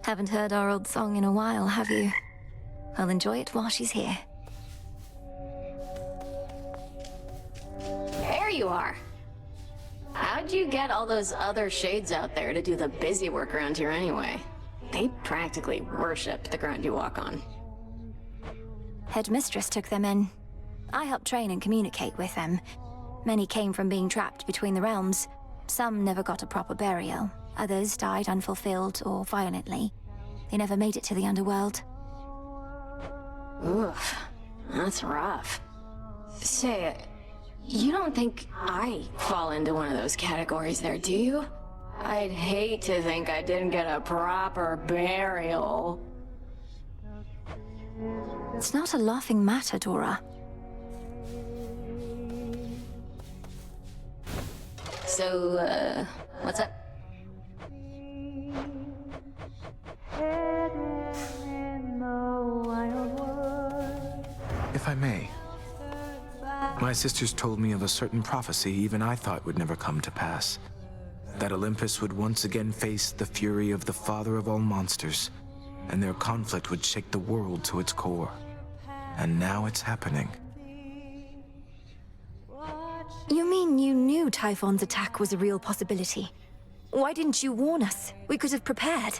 Haven't heard our old song in a while, have you? I'll enjoy it while she's here. There you are. How'd you get all those other shades out there to do the busy work around here anyway? They practically worship the ground you walk on. Headmistress took them in. I helped train and communicate with them. Many came from being trapped between the realms. Some never got a proper burial. Others died unfulfilled or violently. They never made it to the underworld. Oof, that's rough. Say, you don't think I fall into one of those categories there, do you? I'd hate to think I didn't get a proper burial. It's not a laughing matter, Dora. So, what's up? If I may, my sisters told me of a certain prophecy even I thought would never come to pass. That Olympus would once again face the fury of the father of all monsters, and their conflict would shake the world to its core. And now it's happening. You mean you knew Typhon's attack was a real possibility? Why didn't you warn us? We could have prepared.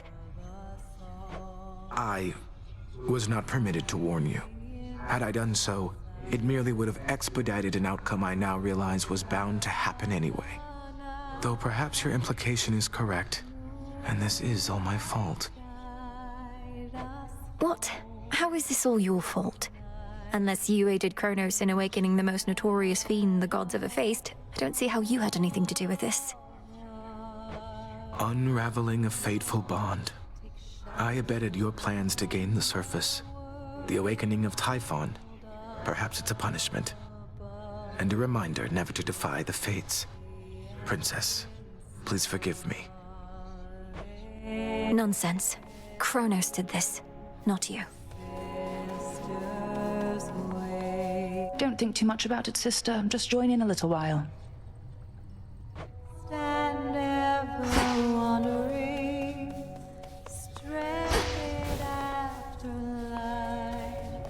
I was not permitted to warn you. Had I done so, it merely would have expedited an outcome I now realize was bound to happen anyway. Though perhaps your implication is correct, and this is all my fault. What? How is this all your fault? Unless you aided Kronos in awakening the most notorious fiend the gods ever faced, I don't see how you had anything to do with this. Unraveling a fateful bond. I abetted your plans to gain the surface. The awakening of Typhon. Perhaps it's a punishment. And a reminder never to defy the fates. Princess, please forgive me. Nonsense. Kronos did this, not you. Don't think too much about it, sister. Just join in a little while. Stand ever wandering, stranded after light,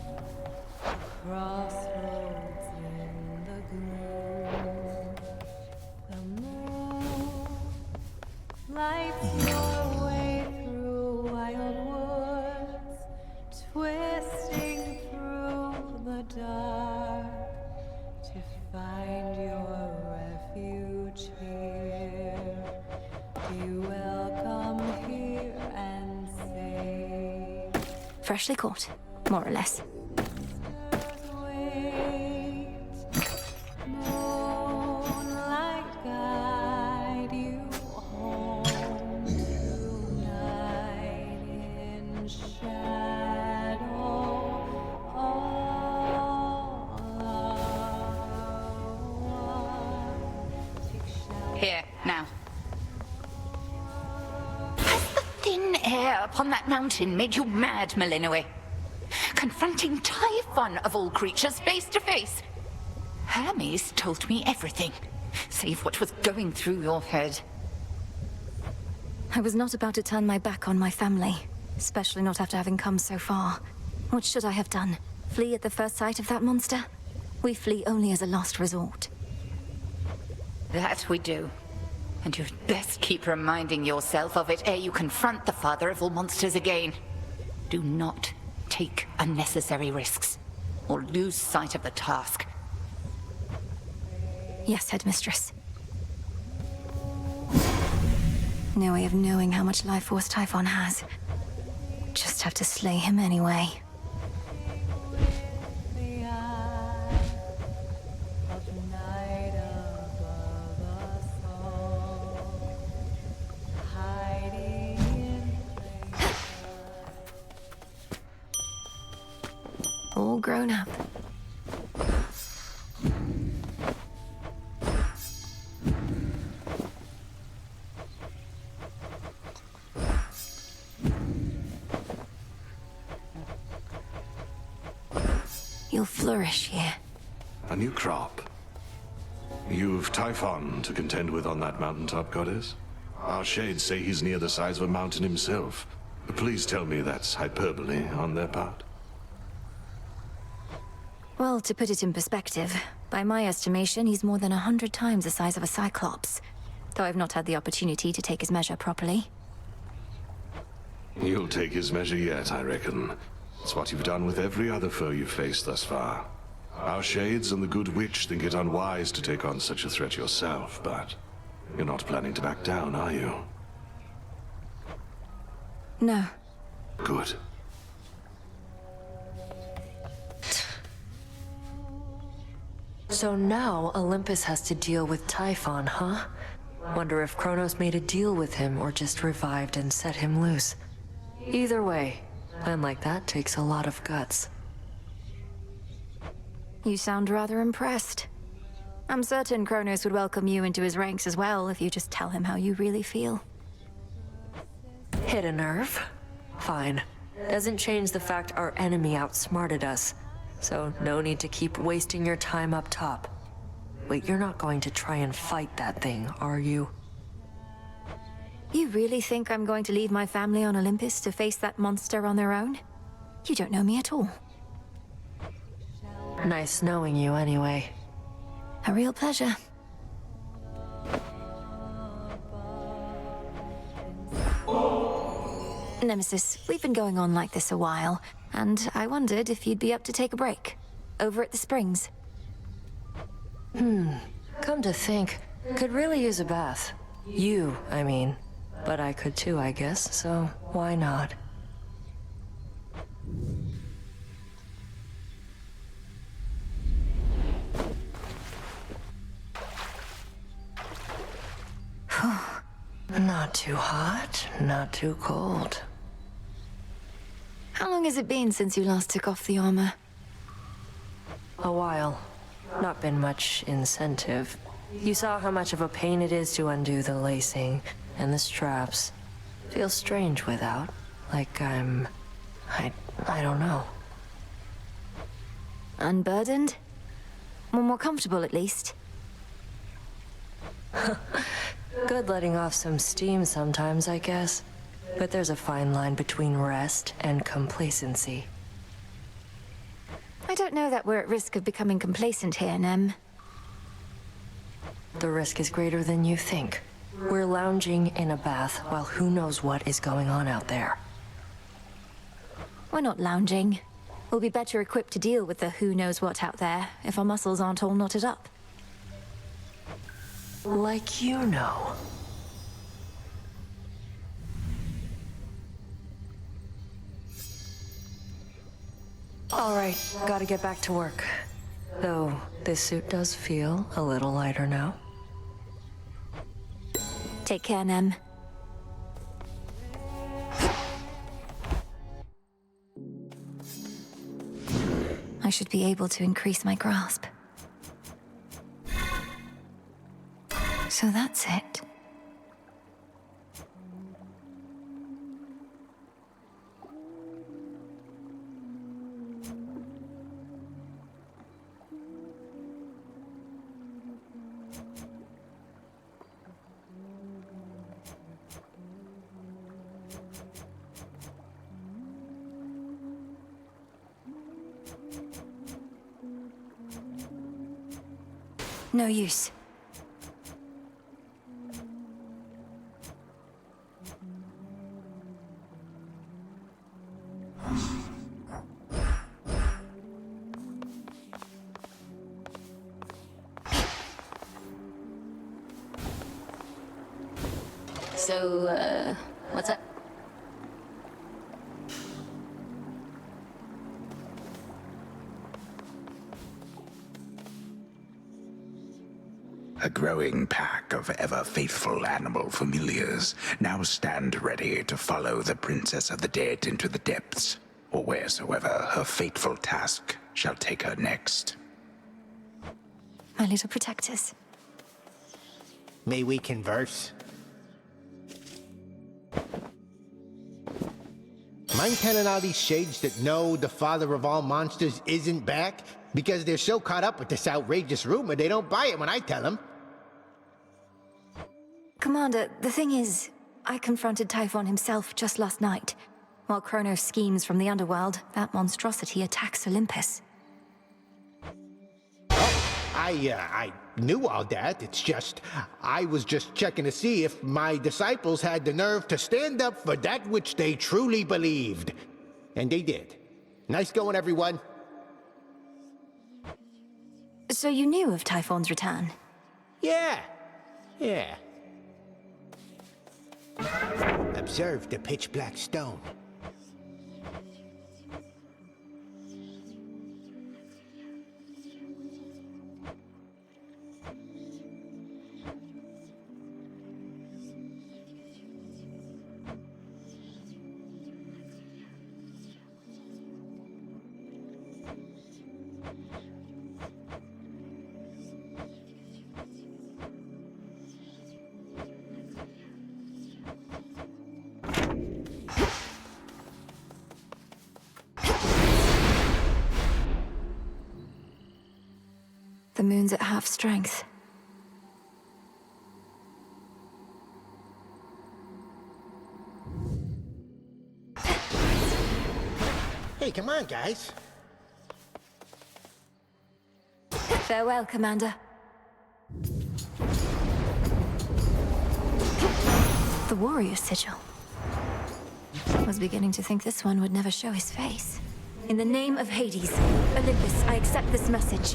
crossroads in the gloom. The moon lights your way through wild woods, twisting through the dark to find your refuge here. Be welcome here and safe. Freshly caught, more or less. Wait, moonlight guide you home tonight in shadow. All Here, now. Has the thin air upon that mountain made you mad, Melinoë? Confronting Typhon of all creatures face to face. Hermes told me everything, save what was going through your head. I was not about to turn my back on my family, especially not after having come so far. What should I have done? Flee at the first sight of that monster? We flee only as a last resort. That we do. And you'd best keep reminding yourself of it ere you confront the father of all monsters again. Do not take unnecessary risks, or lose sight of the task. Yes, Headmistress. No way of knowing how much life force Typhon has. Just have to slay him anyway. the eye of night above us all, hiding in plain All grown up. You'll flourish here. A new crop. You've Typhon to contend with on that mountaintop, goddess? Our shades say he's near the size of a mountain himself. Please tell me that's hyperbole on their part. Well, to put it in perspective, by my estimation, he's more than 100 times the size of a Cyclops. Though I've not had the opportunity to take his measure properly. You'll take his measure yet, I reckon. It's what you've done with every other foe you've faced thus far. Our Shades and the Good Witch think it unwise to take on such a threat yourself, but you're not planning to back down, are you? No. Good. So now Olympus has to deal with Typhon, huh? Wonder if Kronos made a deal with him or just revived and set him loose. Either way, plan like that takes a lot of guts. You sound rather impressed. I'm certain Kronos would welcome you into his ranks as well if you just tell him how you really feel. Hit a nerve? Fine. Doesn't change the fact our enemy outsmarted us. So no need to keep wasting your time up top. Wait, you're not going to try and fight that thing, are you? You really think I'm going to leave my family on Olympus to face that monster on their own? You don't know me at all. Nice knowing you anyway. A real pleasure. Nemesis, we've been going on like this a while, and I wondered if you'd be up to take a break. Over at the Springs. Come to think, could really use a bath. You, I mean. But I could too, I guess, so why not? Not too hot, not too cold. How long has it been since you last took off the armor? A while. Not been much incentive. You saw how much of a pain it is to undo the lacing and the straps. Feels strange without. Like I don't know. Unburdened? Or more comfortable, at least? Good letting off some steam sometimes, I guess. But there's a fine line between rest and complacency. I don't know that we're at risk of becoming complacent here, Nem. The risk is greater than you think. We're lounging in a bath while who knows what is going on out there. We're not lounging. We'll be better equipped to deal with the who knows what out there if our muscles aren't all knotted up. Like you know. All right, gotta get back to work. Though, this suit does feel a little lighter now. Take care, Nem. I should be able to increase my grasp. So that's it. No use. So, what's up? A growing pack of ever-faithful animal familiars now stand ready to follow the Princess of the Dead into the depths, or wheresoever her fateful task shall take her next. My little protectors. May we converse? Mind telling all these shades that no, the father of all monsters isn't back? Because they're so caught up with this outrageous rumor, they don't buy it when I tell them. Commander, the thing is, I confronted Typhon himself just last night. While Kronos schemes from the underworld, that monstrosity attacks Olympus. I knew all that. It's just, I was just checking to see if my disciples had the nerve to stand up for that which they truly believed. And they did. Nice going, everyone. So you knew of Typhon's return? Yeah. Observe the pitch black stone. The moon's at half strength. Hey, come on, guys. Farewell, Commander. The warrior sigil. I was beginning to think this one would never show his face. In the name of Hades, Olympus, I accept this message.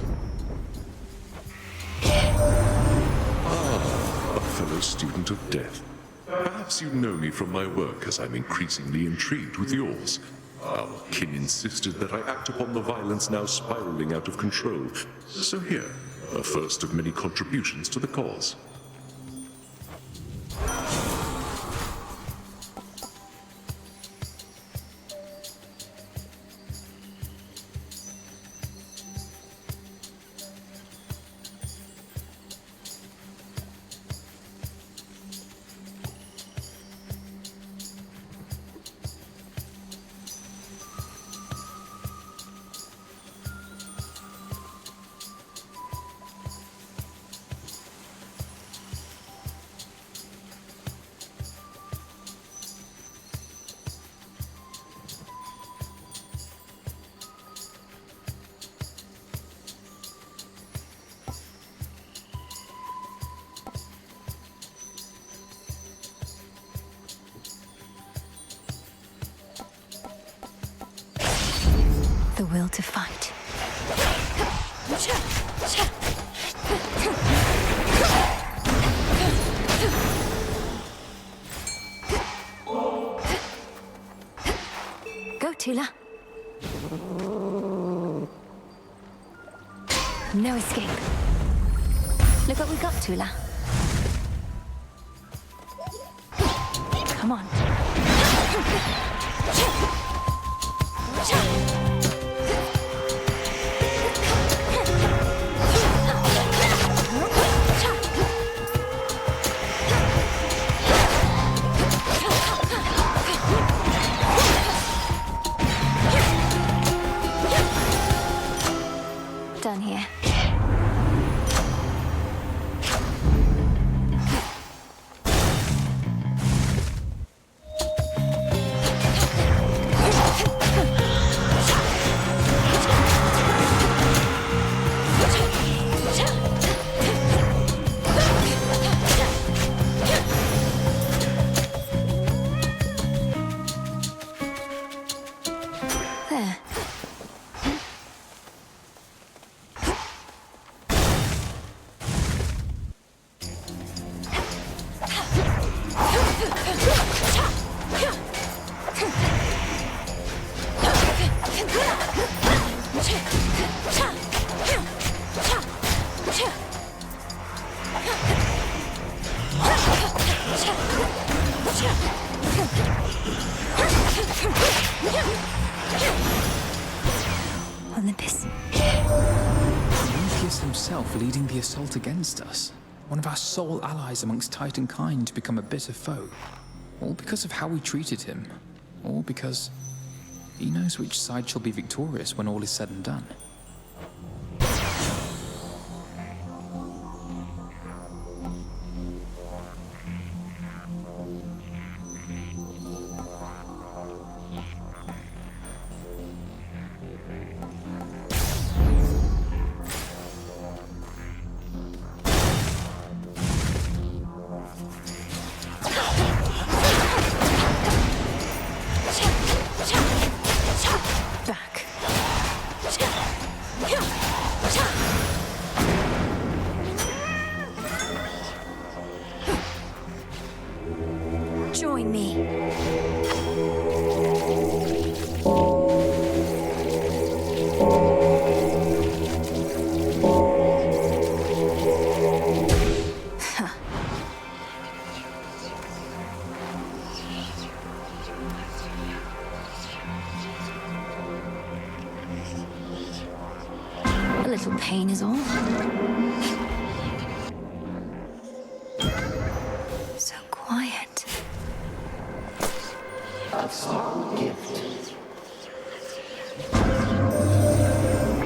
A fellow student of death. Perhaps you know me from my work, as I'm increasingly intrigued with yours. Our kin insisted that I act upon the violence now spiraling out of control. So here, a first of many contributions to the cause. The will to fight. Go, Tula. No escape. Look what we got, Tula. Come on. Done here. There. Olympus. Prometheus himself leading the assault against us. One of our sole allies amongst Titan kind to become a bitter foe. All because of how we treated him. All because he knows which side shall be victorious when all is said and done. little pain is all. So quiet. A small gift.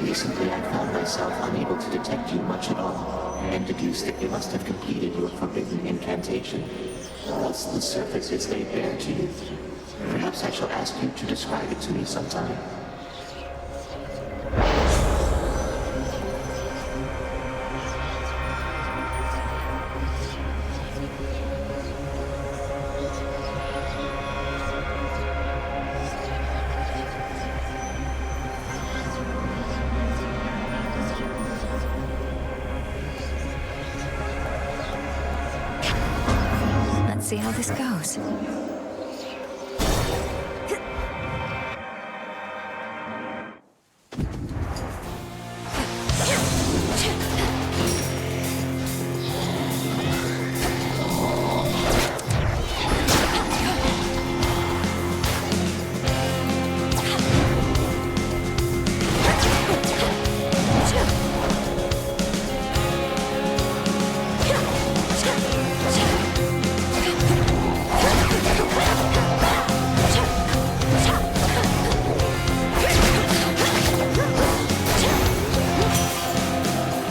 Recently, I found myself unable to detect you much at all, and deduced that you must have completed your forbidden incantation. Thus, the surface is laid bare to you. Perhaps I shall ask you to describe it to me sometime. Let's see how this goes.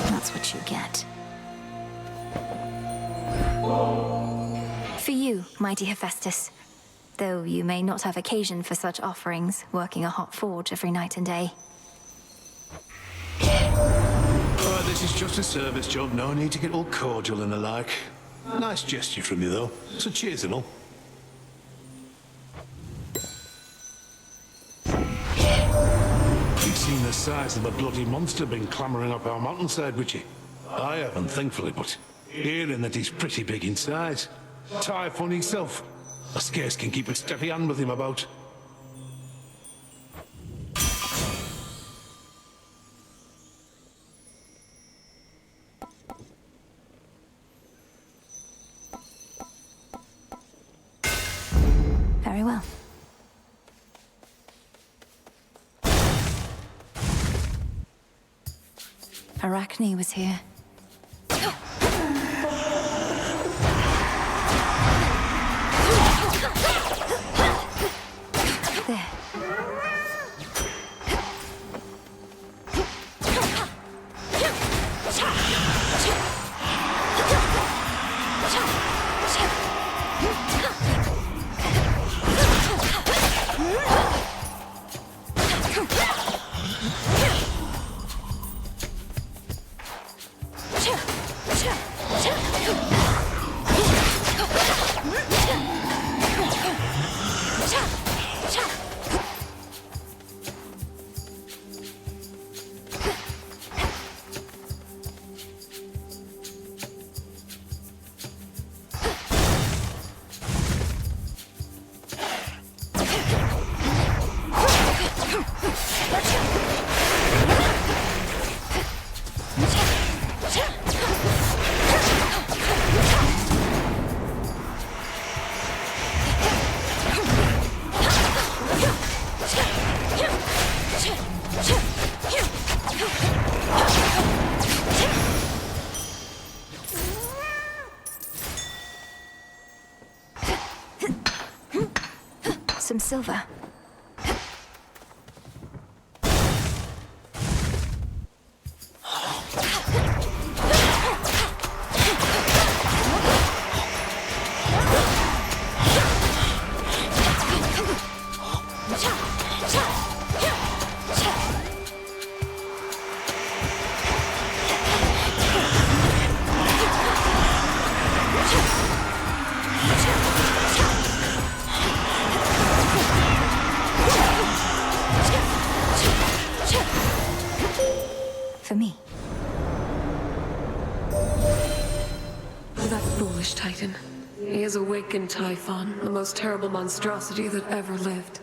That's what you get. For you, mighty Hephaestus. Though you may not have occasion for such offerings, working a hot forge every night and day. Oh, this is just a service job. No need to get all cordial and the like. Nice gesture from you, though. So cheers and all. You've seen the size of the bloody monster been clambering up our mountainside, would you? I haven't, thankfully, but hearing that he's pretty big in size. Typhon himself. I scarce can keep a steady hand with him about. Very well. Arachne was here. There. Some silver. For me. That foolish Titan. He has awakened Typhon, the most terrible monstrosity that ever lived.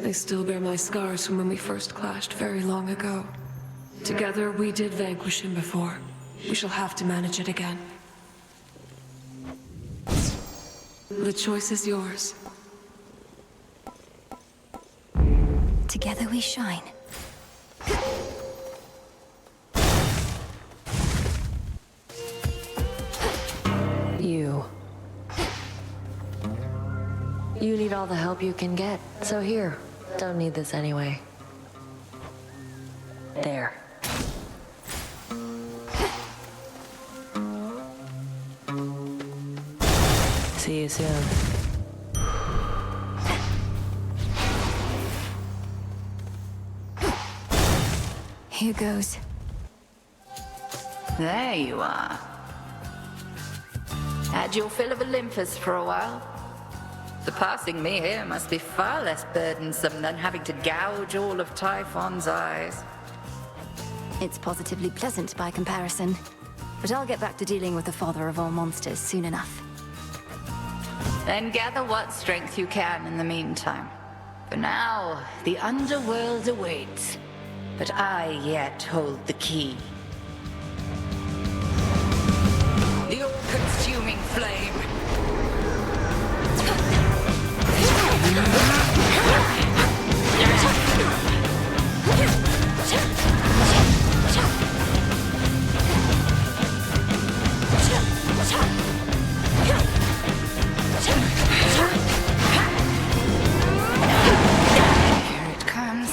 I still bear my scars from when we first clashed very long ago. Together, we did vanquish him before. We shall have to manage it again. The choice is yours. Together we shine. need all the help you can get. So here, don't need this anyway. There. See you soon. Here goes. There you are. Had your fill of Olympus for a while. Surpassing me here must be far less burdensome than having to gouge all of Typhon's eyes. It's positively pleasant by comparison. But I'll get back to dealing with the father of all monsters soon enough. Then gather what strength you can in the meantime. For now, the underworld awaits. But I yet hold the key. The all-consuming flame. Here it comes.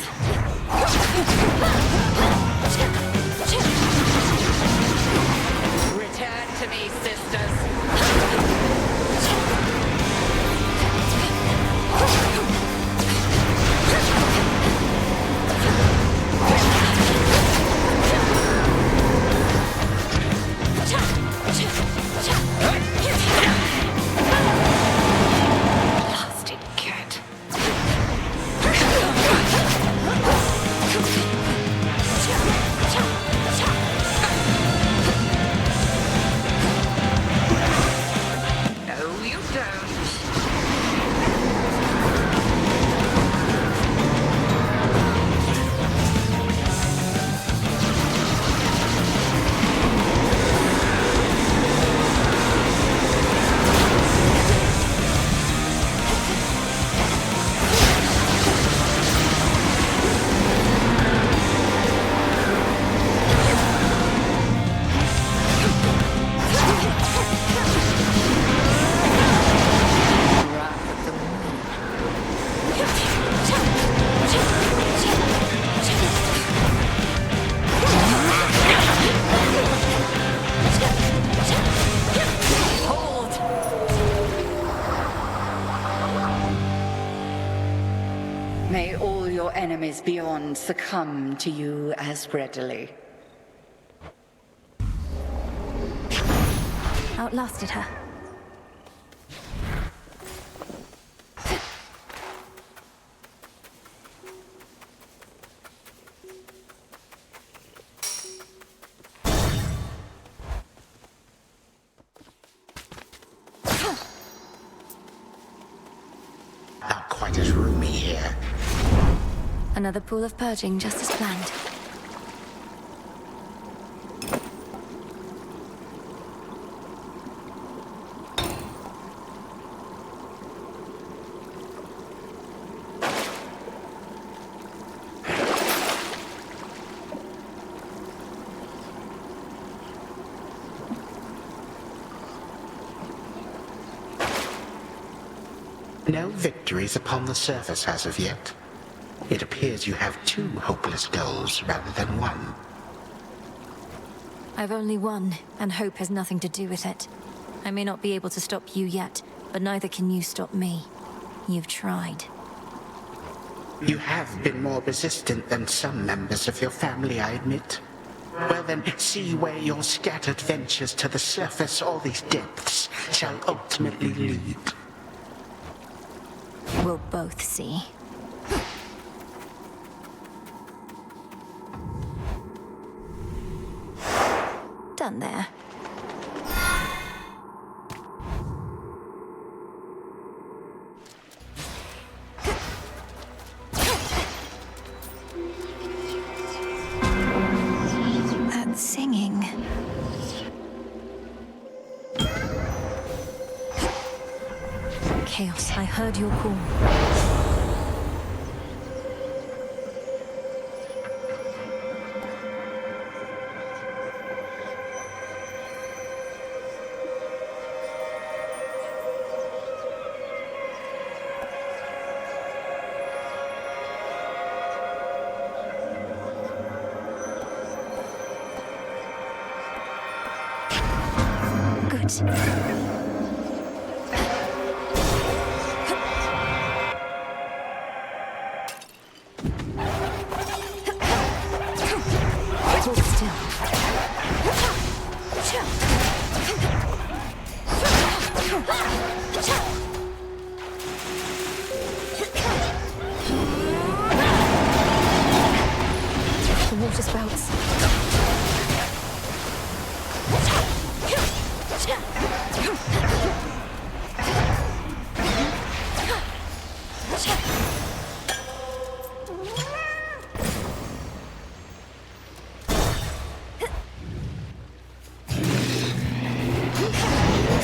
Return to me, sisters. Blasted cat. No, you don't. Wrath of the moon. Hold! May all your enemies beyond succumb to you as readily. Outlasted her. Not quite as roomy here. Another pool of purging just as planned. No victories upon the surface as of yet. It appears you have two hopeless goals rather than one. I've only one, and hope has nothing to do with it. I may not be able to stop you yet, but neither can you stop me. You've tried. You have been more resistant than some members of your family, I admit. Well then, see where your scattered ventures to the surface or these depths shall ultimately lead. We'll both see. Done there. That singing. Chaos, I heard your call. out. Hold still. The water spouts.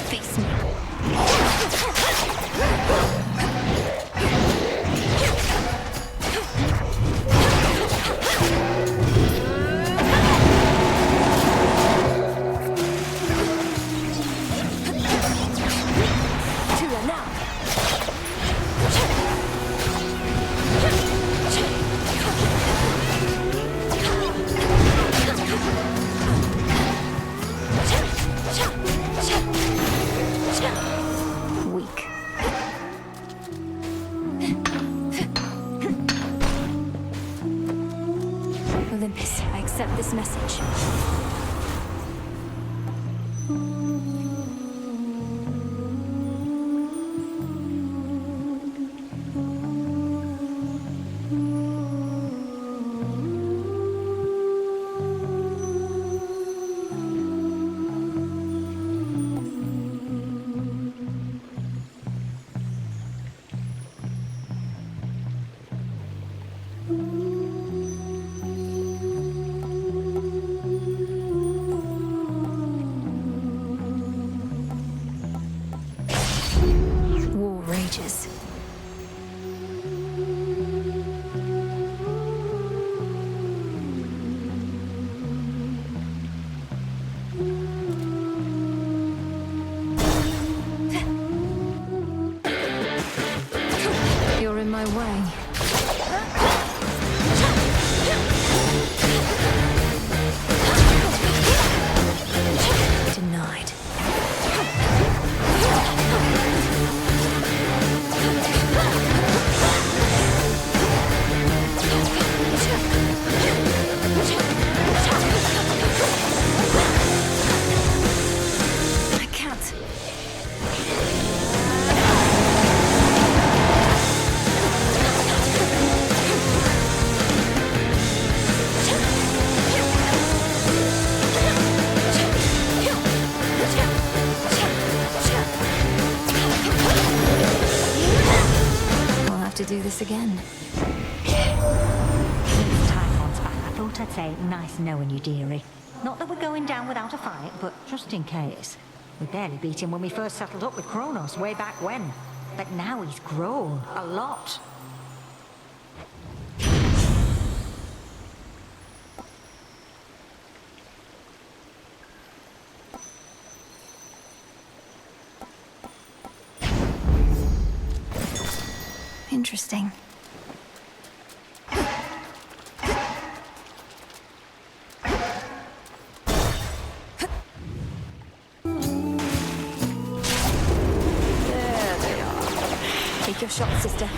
Face me. Tula now. Weak. Olympus, I accept this message. War rages. You're in my way. Denied. I can't. We'll have to do this again. Since time wants back, I thought I'd say nice knowing you, dearie. Not that we're going down without a fight, but just in case. We barely beat him when we first settled up with Kronos way back when. But now he's grown a lot. Interesting. There they are. Take your shot, sister.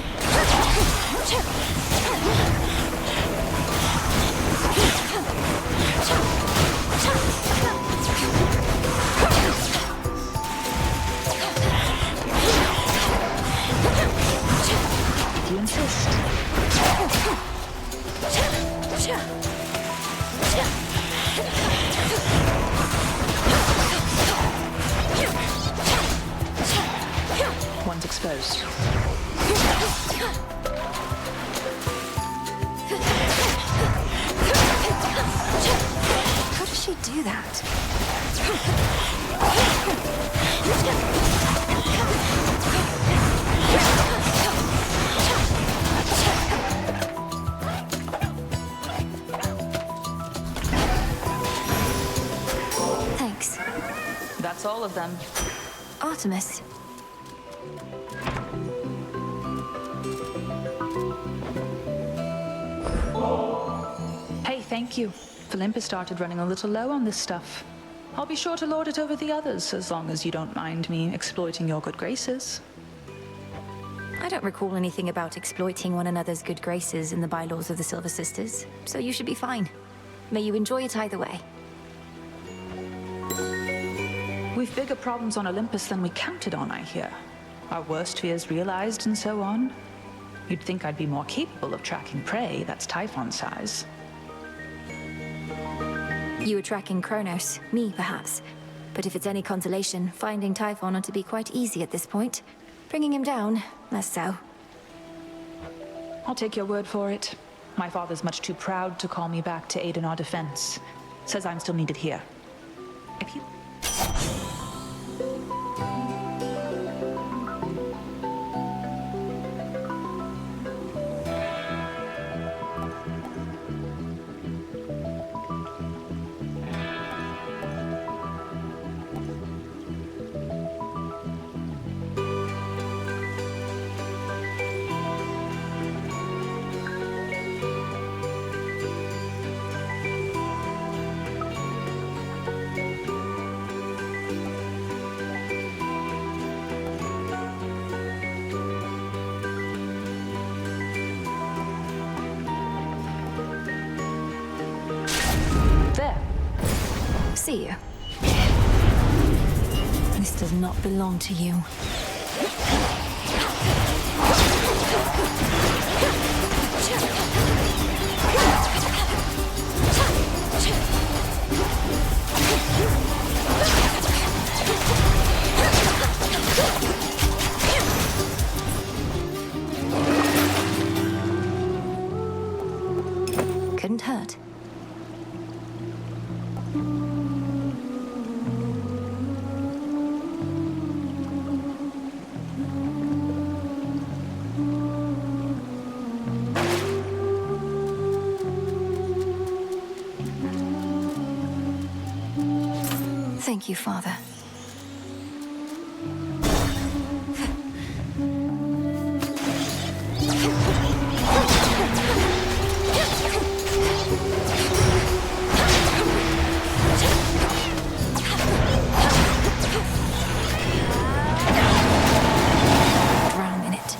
If you insist. One's exposed. How does she do that? Thanks. That's all of them. Artemis. Hey, thank you. Olympus started running a little low on this stuff. I'll be sure to lord it over the others, as long as you don't mind me exploiting your good graces. I don't recall anything about exploiting one another's good graces in the bylaws of the Silver Sisters, so you should be fine. May you enjoy it either way. We've bigger problems on Olympus than we counted on, I hear. Our worst fears realized and so on. You'd think I'd be more capable of tracking prey that's Typhon size. You were tracking Kronos, me perhaps. But if it's any consolation, finding Typhon ought to be quite easy at this point. Bringing him down, less so. I'll take your word for it. My father's much too proud to call me back to aid in our defense. Says I'm still needed here. If you... See you. This does not belong to you. Couldn't hurt. Thank you, Father. Drown in it.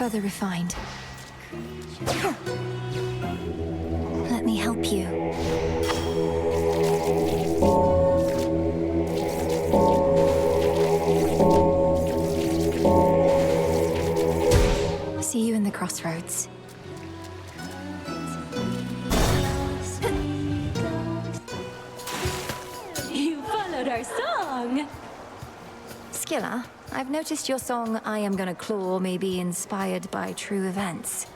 further refined. Let me help you. See you in the crossroads. You followed our song! Skilla, I've noticed your song, I Am Gonna Claw, may be inspired by true events.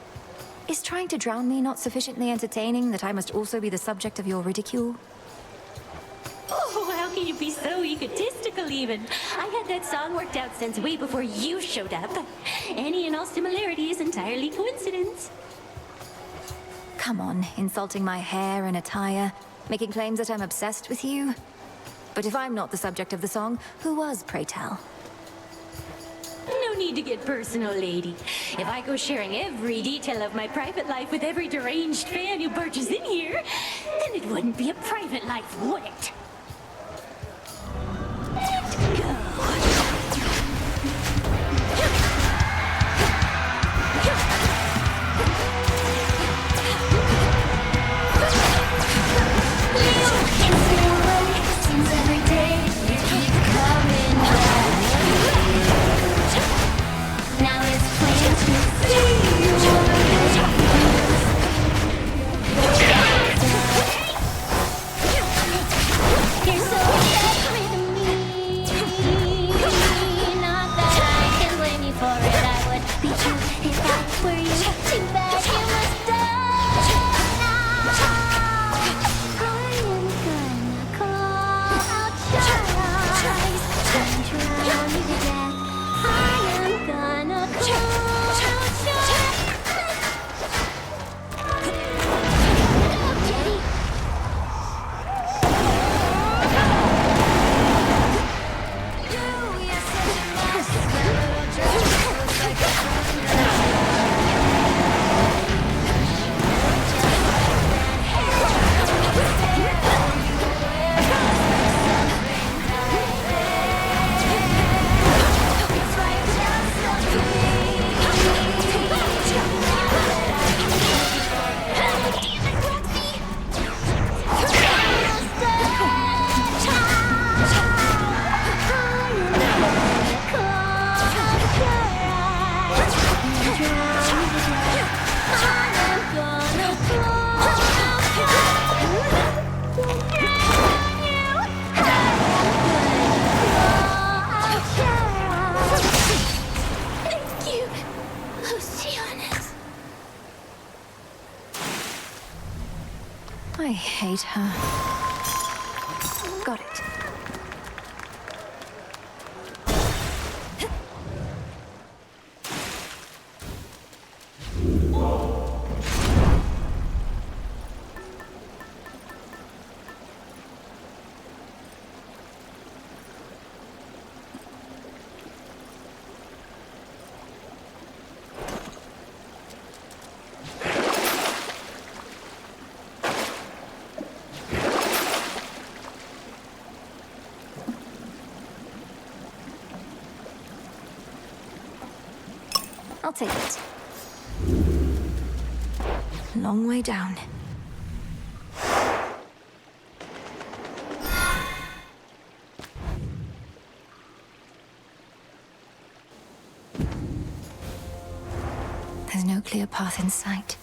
Is trying to drown me not sufficiently entertaining that I must also be the subject of your ridicule? Oh, how can you be so egotistical even? I had that song worked out since way before you showed up. Any and all similarity is entirely coincidence. Come on, insulting my hair and attire, making claims that I'm obsessed with you. But if I'm not the subject of the song, who was, pray tell? No need to get personal, lady. If I go sharing every detail of my private life with every deranged fan who barges in here, then it wouldn't be a private life, would it? I hate her. Got it. I'll take it. Long way down. There's no clear path in sight.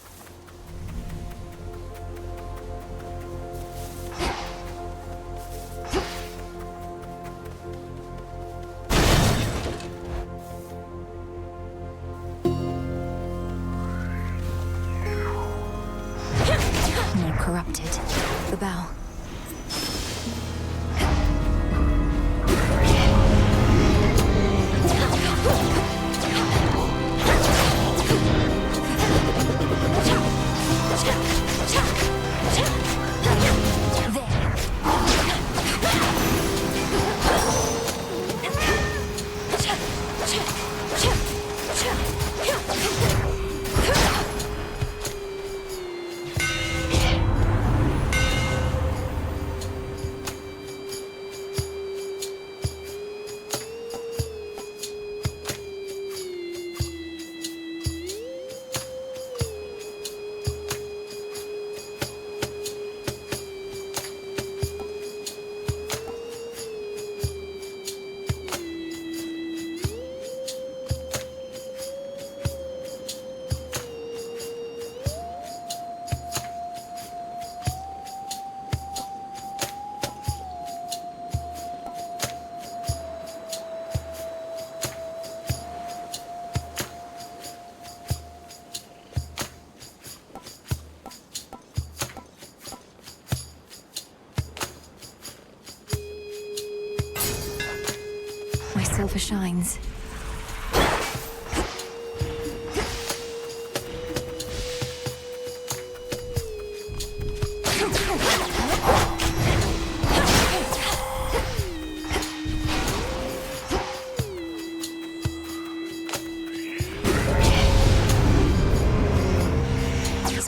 More corrupted. The bow. shines.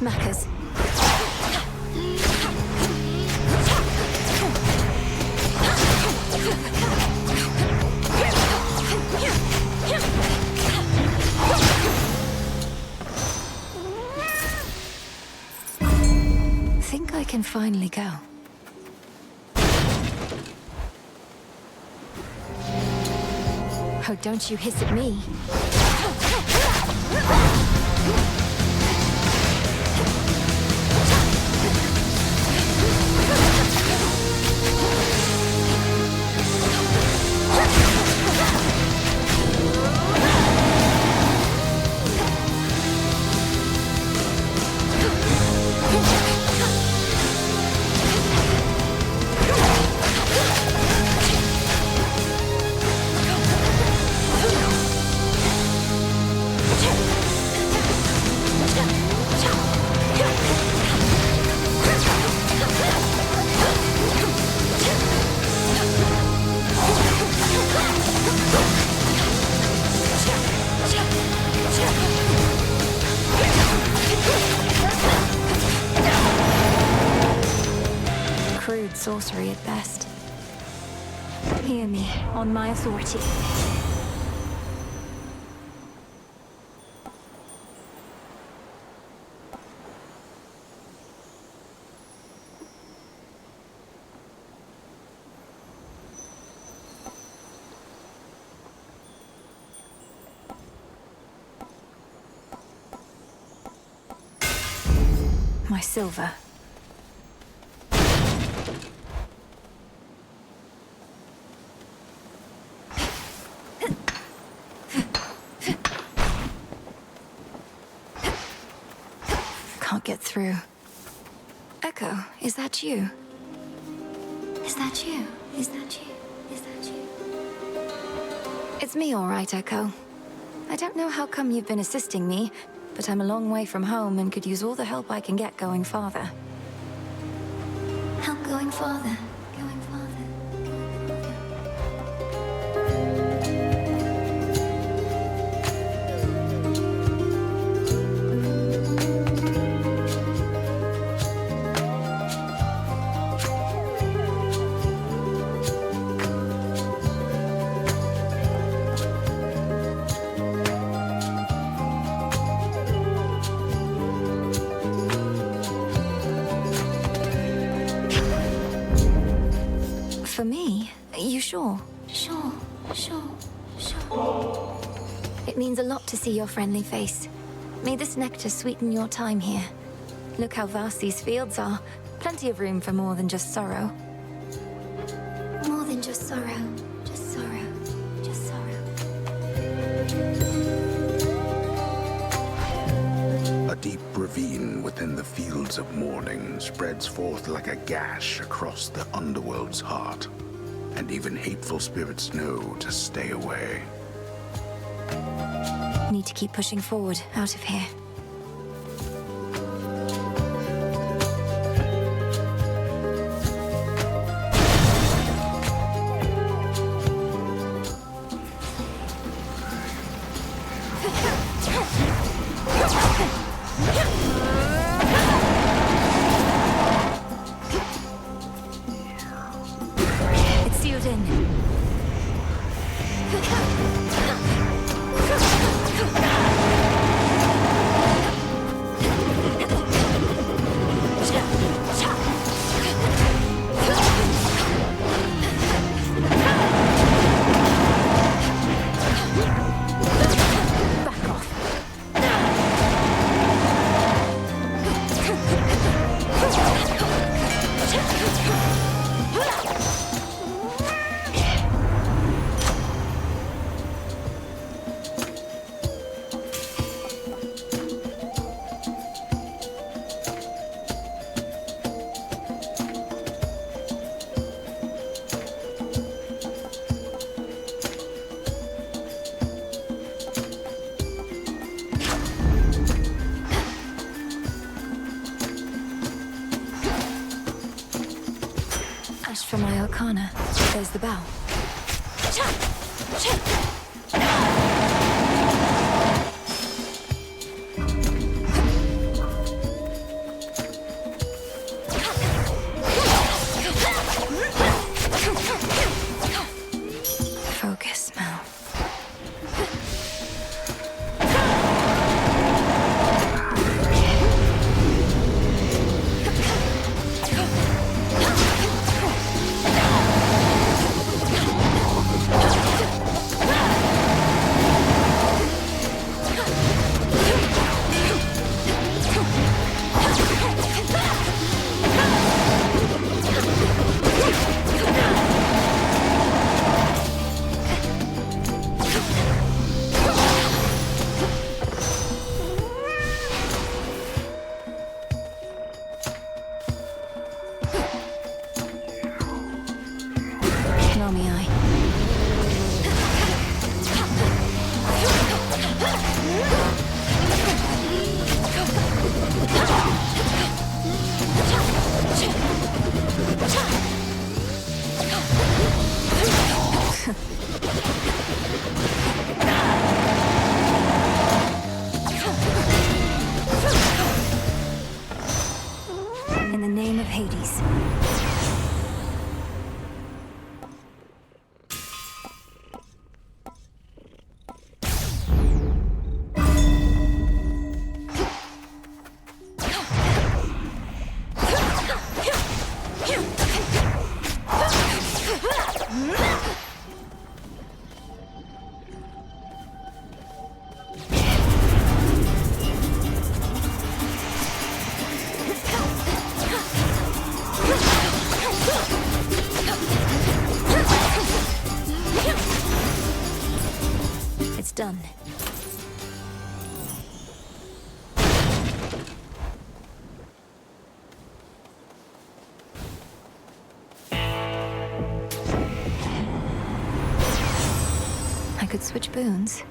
Smackers. Think I can finally go. Oh, don't you hiss at me. Crude sorcery at best. Hear me, on my authority. My silver. Can't get through. Echo, is that you? Is that you? Is that you? Is that you? It's me, all right, Echo. I don't know how come you've been assisting me, but I'm a long way from home and could use all the help I can get going farther. Help going farther. Going farther. For me? You sure? Sure. It means a lot to see your friendly face. May this nectar sweeten your time here. Look how vast these fields are. Plenty of room for more than just sorrow. More than just sorrow. Just sorrow. Just sorrow. A deep ravine within the fields of mourning spreads forth like a gash across the underworld's heart. And even hateful spirits know to stay away. Need to keep pushing forward, out of here. It's sealed in. Hash for my arcana. There's the bow. Focus now. Melinoë. In the name of Hades. It's done. I could switch boons.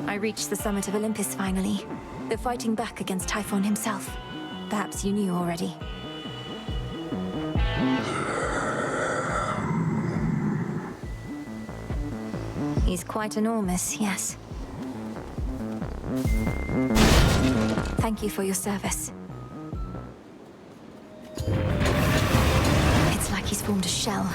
I reached the summit of Olympus finally. They're fighting back against Typhon himself. Perhaps you knew already. He's quite enormous, yes. Thank you for your service. It's like he's formed a shell.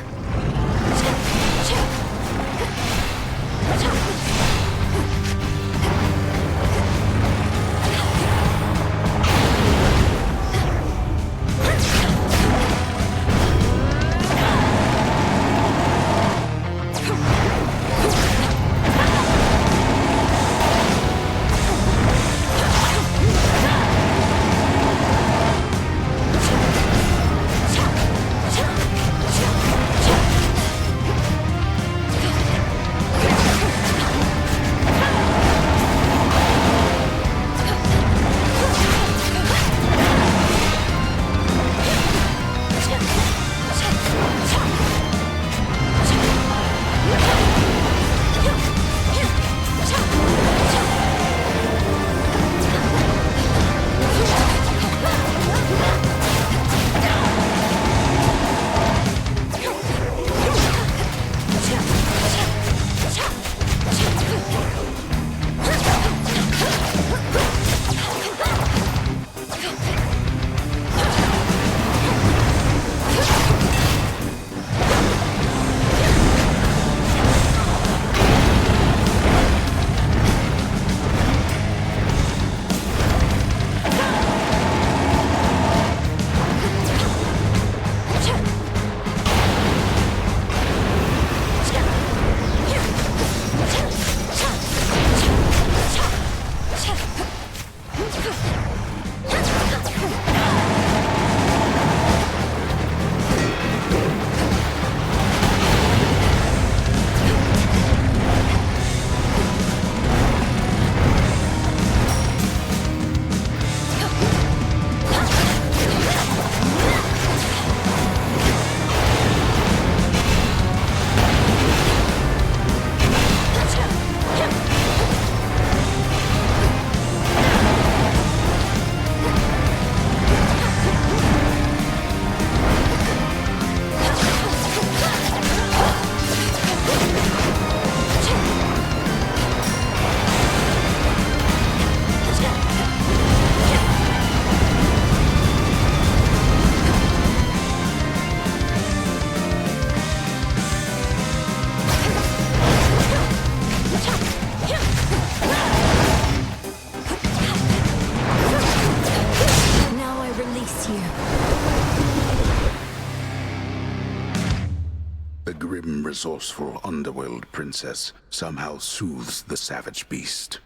resourceful underworld princess somehow soothes the savage beast.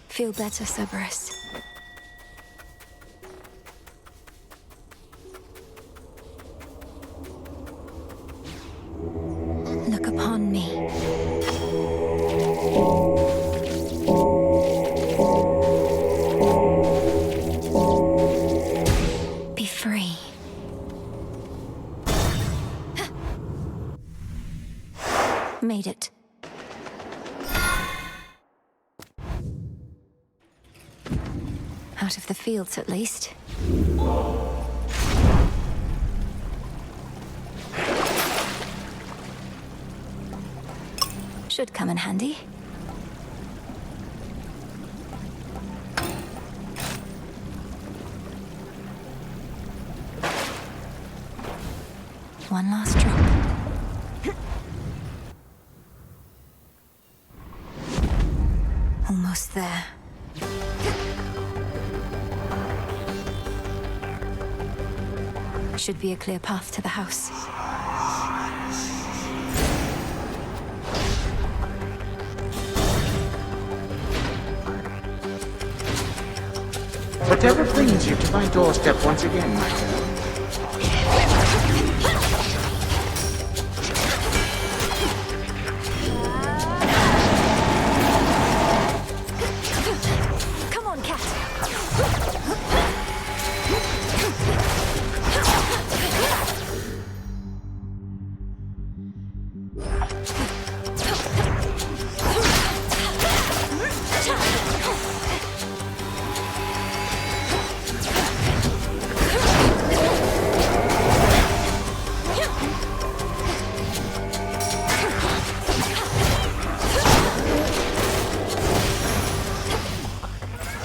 Feel better, Cerberus. Look upon me. Be free. Made it. Out of the fields, at least. Should come in handy. One last drop. Almost there. Should be a clear path to the house. Whatever brings you to my doorstep once again, my girl? Come on, cat.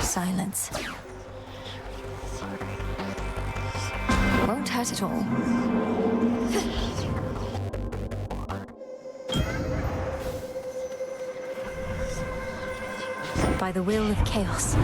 Silence. Won't hurt at all. By the will of chaos.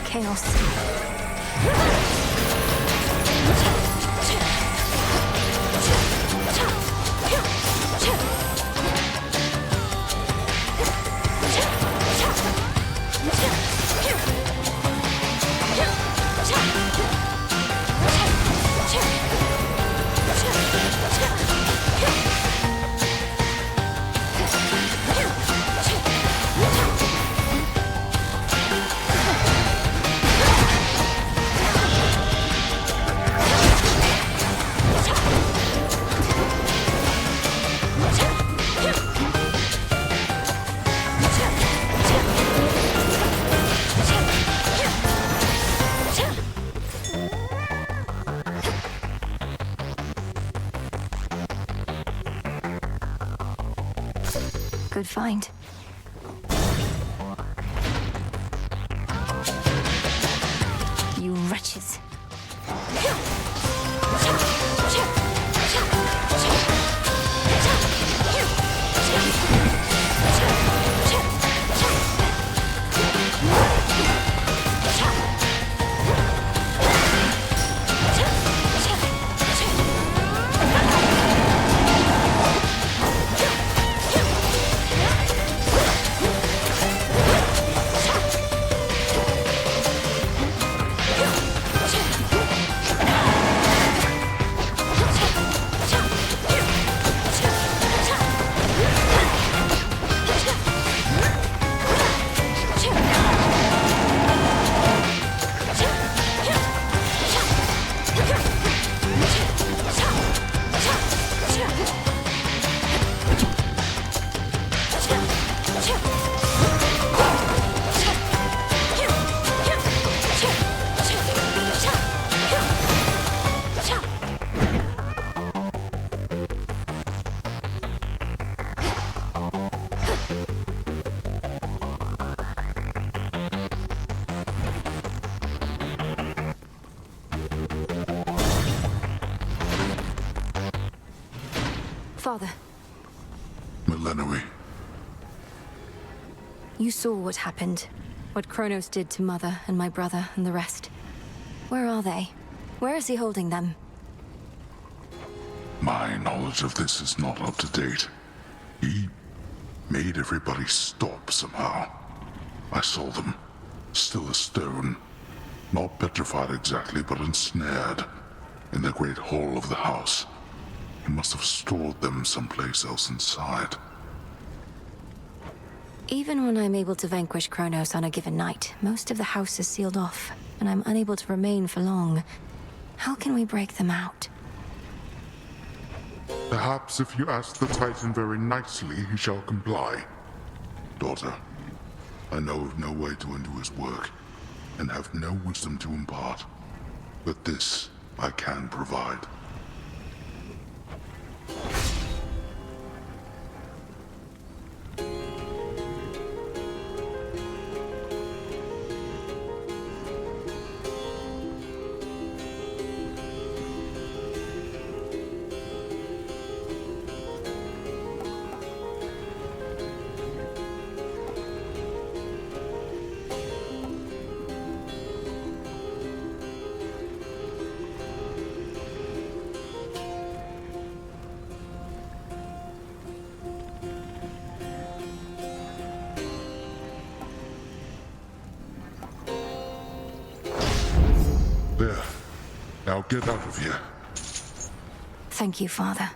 Chaos. Good find. You wretches. Father, Melinoë. you saw what happened. What Kronos did to Mother and my brother and the rest. Where are they? Where is he holding them? My knowledge of this is not up to date. He made everybody stop somehow. I saw them, still as stone. Not petrified exactly, but ensnared in the great hall of the house. He must have stored them someplace else inside. Even when I'm able to vanquish Kronos on a given night, most of the house is sealed off, and I'm unable to remain for long. How can we break them out? Perhaps if you ask the Titan very nicely, he shall comply. Daughter, I know of no way to undo his work, and have no wisdom to impart. But this I can provide. There. Now get out of here. Thank you, Father.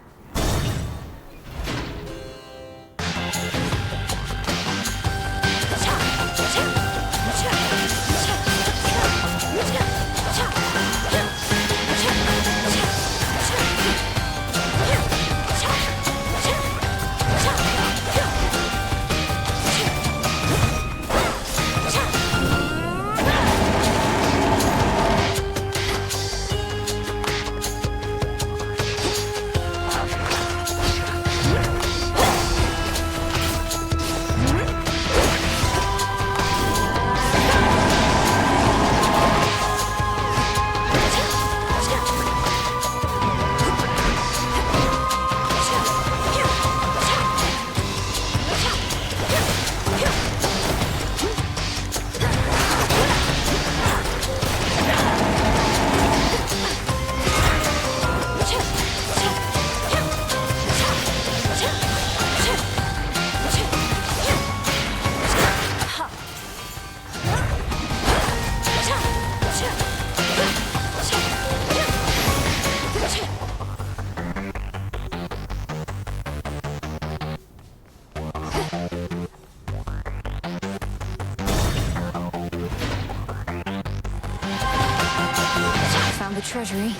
Found the treasury.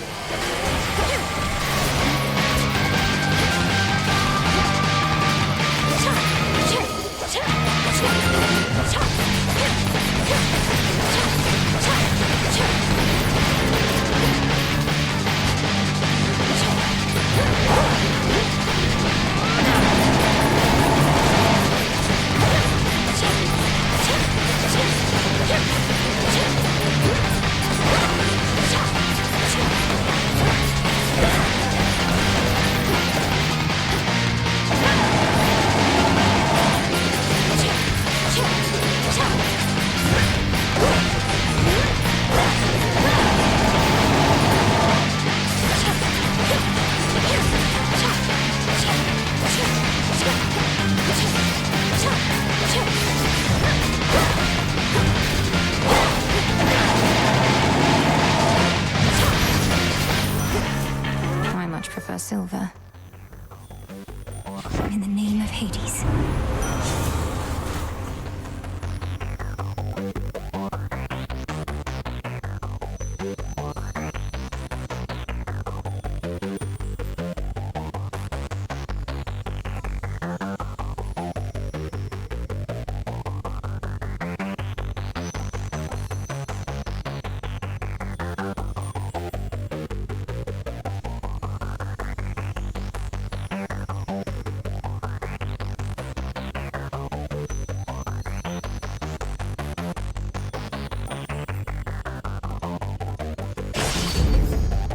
Silver. In the name of Hades.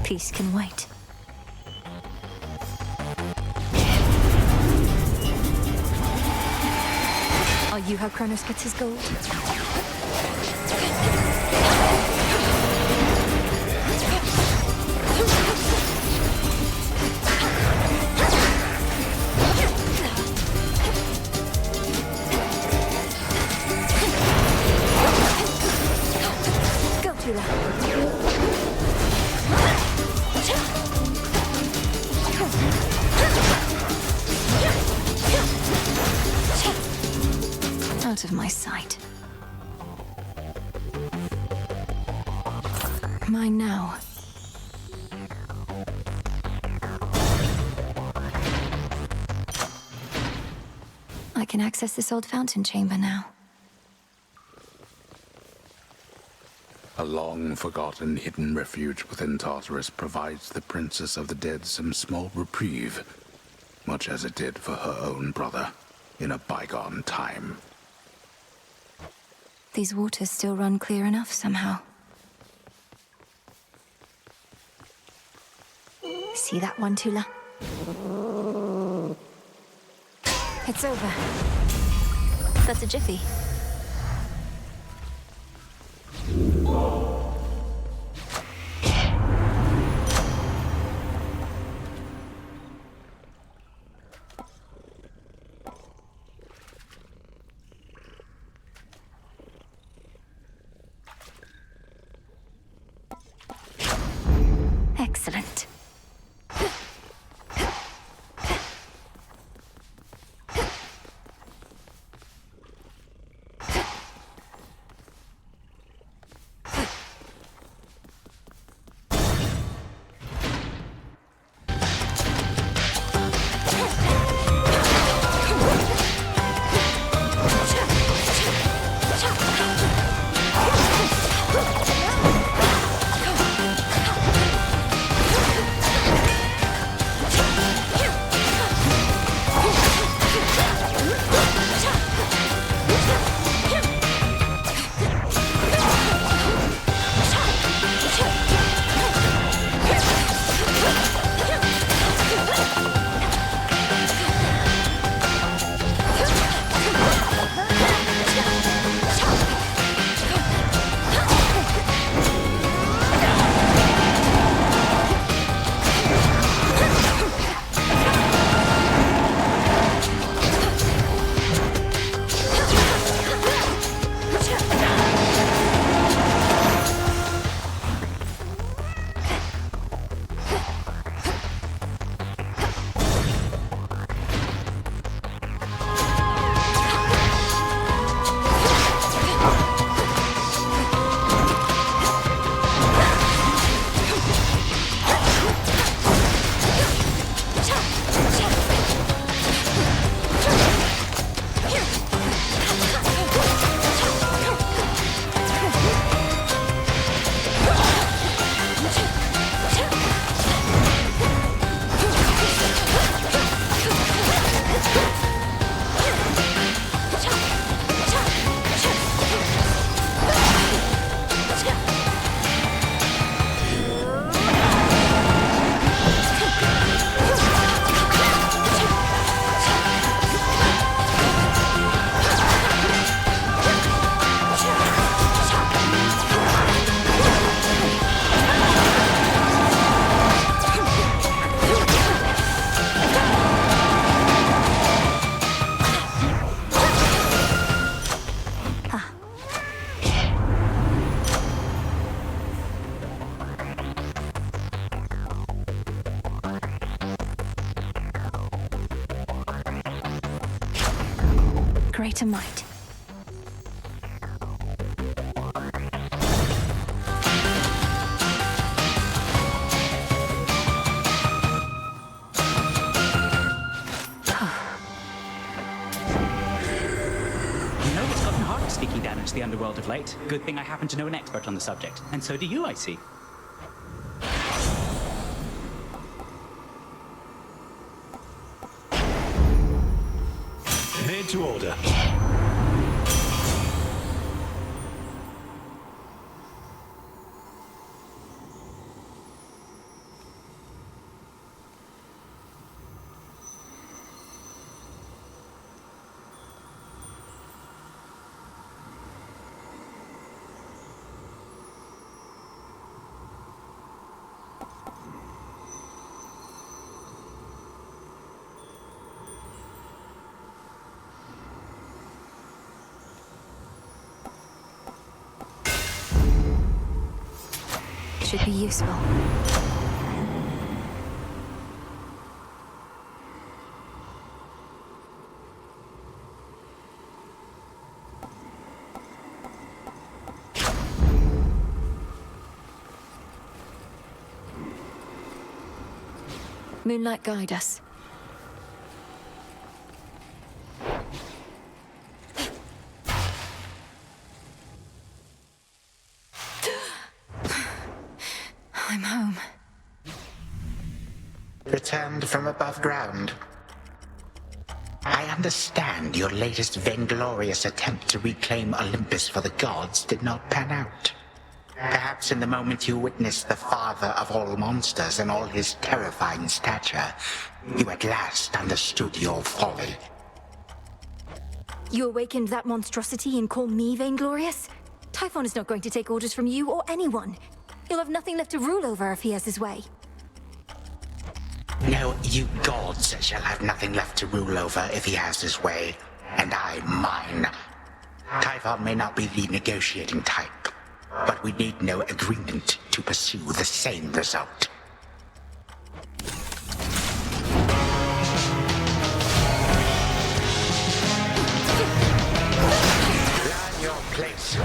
Peace can wait. how Kronos gets his gold? Go, Tula. Out of my sight. Mine now. I can access this old fountain chamber now. A long-forgotten hidden refuge within Tartarus provides the Princess of the Dead some small reprieve, much as it did for her own brother in a bygone time. These waters still run clear enough somehow. See that one, Tula? It's over. That's a jiffy. Excellent. Greater might. It's gotten harder sneaking down into the underworld of late. Good thing I happen to know an expert on the subject. And so do you, I see. Made to order. should be useful. Moonlight, guide us. I'm home. Returned from above ground. I understand your latest vainglorious attempt to reclaim Olympus for the gods did not pan out. Perhaps in the moment you witnessed the father of all monsters and all his terrifying stature, you at last understood your folly. You awakened that monstrosity and call me vainglorious? Typhon is not going to take orders from you or anyone. He'll have nothing left to rule over if he has his way. No, you gods shall have nothing left to rule over if he has his way, and I mine. Typhon may not be the negotiating type, but we need no agreement to pursue the same result. Learn your place.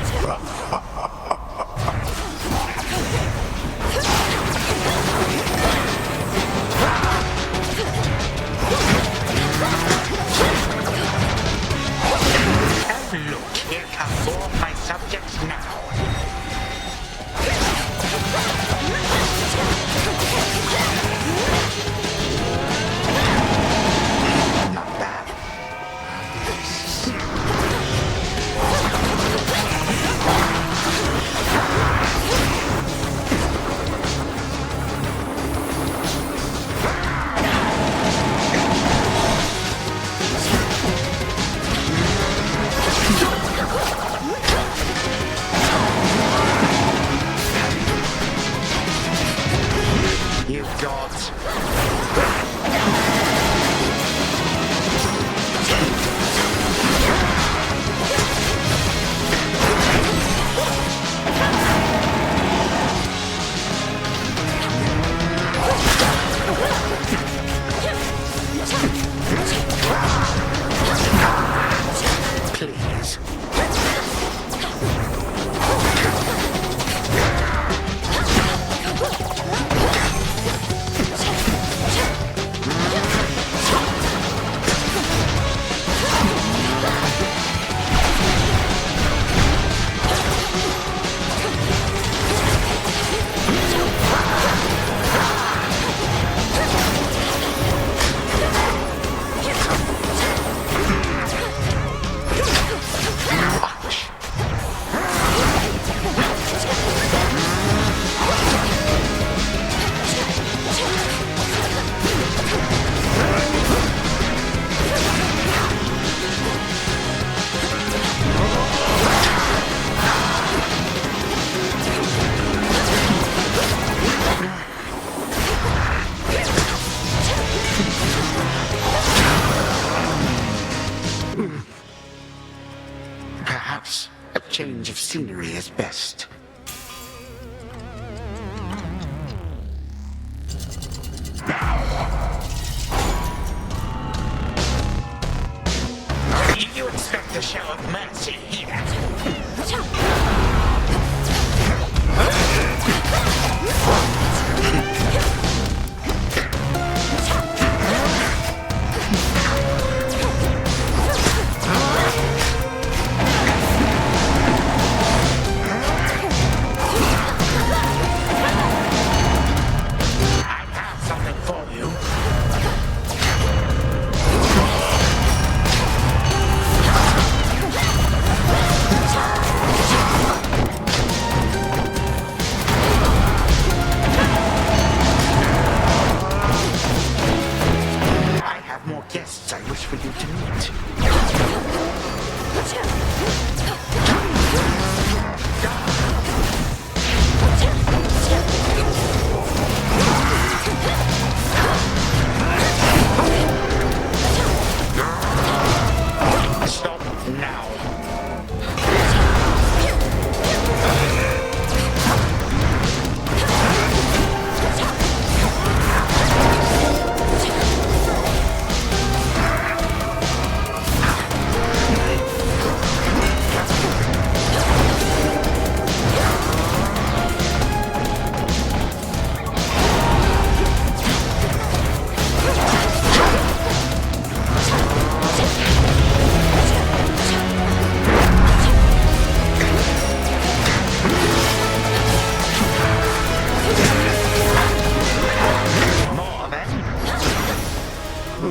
Look, here come four of my subjects now. Not bad. You gods. Please. Perhaps a change of scenery is best. You expect a show of mercy here? Guests I wish for you to meet. Stop now. I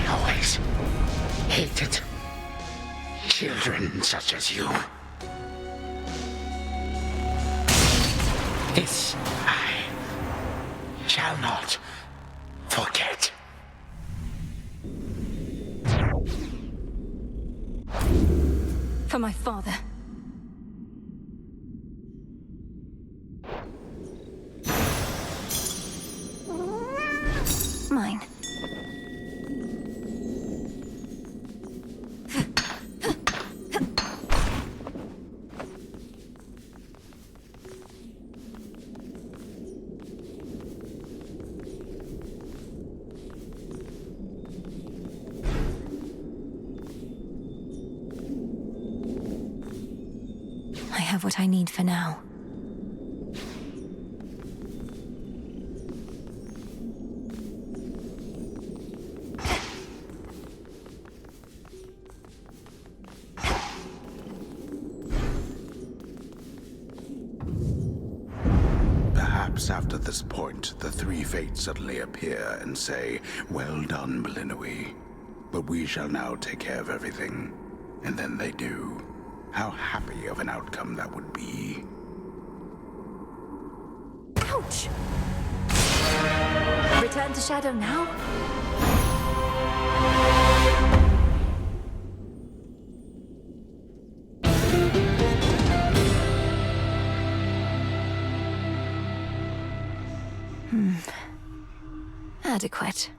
always hated children such as you. This I shall not forget. For my father. Mine. I have what I need for now. Perhaps after this point, the three fates suddenly appear and say, "Well done, Melinoë. But we shall now take care of everything." And then they do. How happy of an outcome that would be. Ouch! Return to Shadow now? Adequate.